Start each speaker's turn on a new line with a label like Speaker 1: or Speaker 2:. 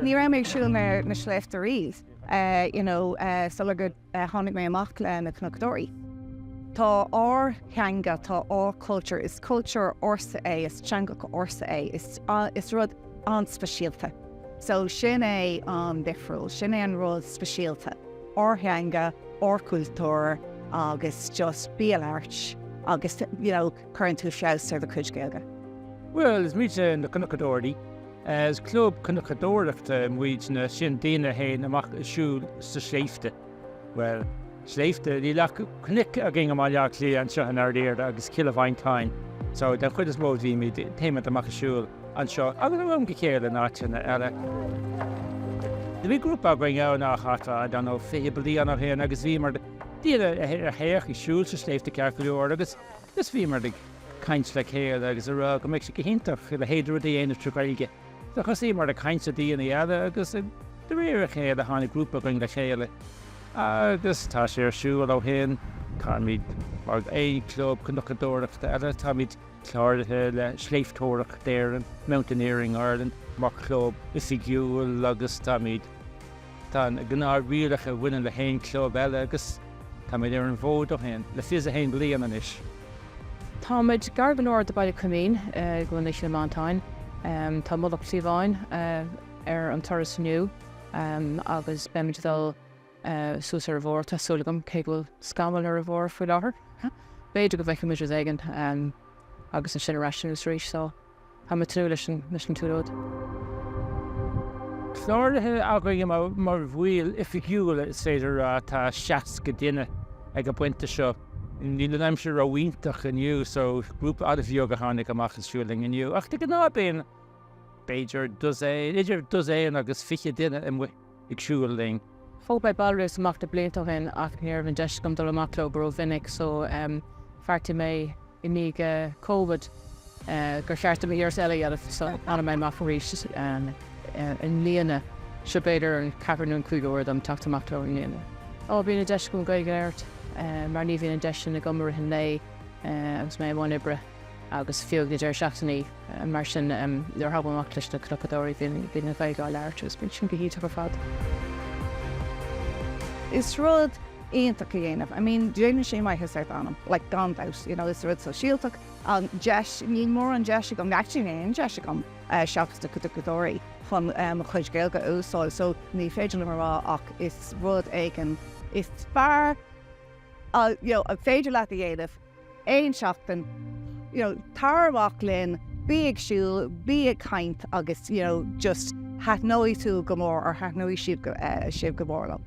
Speaker 1: ní raibh méid siúil na sléibhte riamh, sulagad tháinig mé amach le na Cnocadóirí. Tá á theanga, tá á culture, is culture orsa é, is teangach orsa é, is rud an sóisialta. So sin é an difriúil, sin é an rud sóisialta. Á theanga, á cultúr, agus just bíaláirt, agus, chuann tú seas ar the cuid Gaeilge.
Speaker 2: Well, is míte na Cnocadóirí, as club Cnocadóireachta muid na sin daoine héin amach siúil sa sléibhte. Well, sléibhte ní lech cnic a ging Bhaile Átha Cliath an seo an Déardaoin agus Chill Mhantáin. So den chuid is mód bhí mi téime amach siúil an seo, agus an go chéile náte na eile. The big group going out nach hat I don't know fébelí an héin agus bhí mar díad a héach I siúil sa sléibhte cearcúir agus bhí mar kaint le chéad agus a go méid sé go hintach le héidir a dhéanamh trú Gaeilge. So chus í mar a kaint a díana eile agus de réir a chéad a tháinig grúpa going le chéile. Agus tá sé ar siúil ó héin, cá míid mar é club Cnocadóireachta eile, tá míid cláirthe le sléibhtóireach Déardaoin, Mountaineering Ireland, mar club is giúil agus tá míid tá gná rialach a bhaineann le héin club eile agus tá míid ar an bhód ó héin, le fios a héin blianan is.
Speaker 3: Tá muid garban óir de baile cumann go na Chill Mhantáin, tá modach sléibhte ar an toras nniu, agus beimiid dul sús ar a bhór, tá súlagam cé bhfuil scamal ar a bhór faoi láthair. Beidir go bheith muid aigean agus an sin raisiú rís, so ha me tú leis an túród.
Speaker 2: Cláirthe aghaidh mar bhfuil ifigiúil is féidir tá seaas go duine ag go buinte seo. Ní le aimsir a bhaintach aniu, so grúp a bhíog a tháinig amach an siúling aniu. Ach de go ná ben Beidir idir duzéin agus fiche duine ag siúling.
Speaker 3: Fóg bei ballrús amach de blianta hen ach níor an deis gom dul amach le bro vinnig, so farti mé I níg COVID gur cheartta mé ar eile arah so anna mé maith rís an líana se beidir an caparnún cuiúir am taachtamach le líana. Ó bhína deis gom Gaeilge airt, mar ní bhína deis na gomar hin lé agus mé bhain ibre agus fiog na deir seachtaí mar sin ar habhamach leis na Cnocadóirí bhína Gaeilge airt, gus bin sin go híteach ar fad.
Speaker 1: Is rud íontach a dhéanamh. I mean, déanamh sé maithas ar anam, like gandát, is rud sóisialta an deis, ní mór an deis go actually ní deis go seachas na Cnocadóirí chun chuid Gaeilge úsáil, so ní féidir le rá ach is rud éigen is fearr a féidir leat a dhéanamh éon seachtain, tarmhaach linn, bí ag siúil, bí ag caint agus just hathnóí tú go mór ar hathnóí siad go mór le.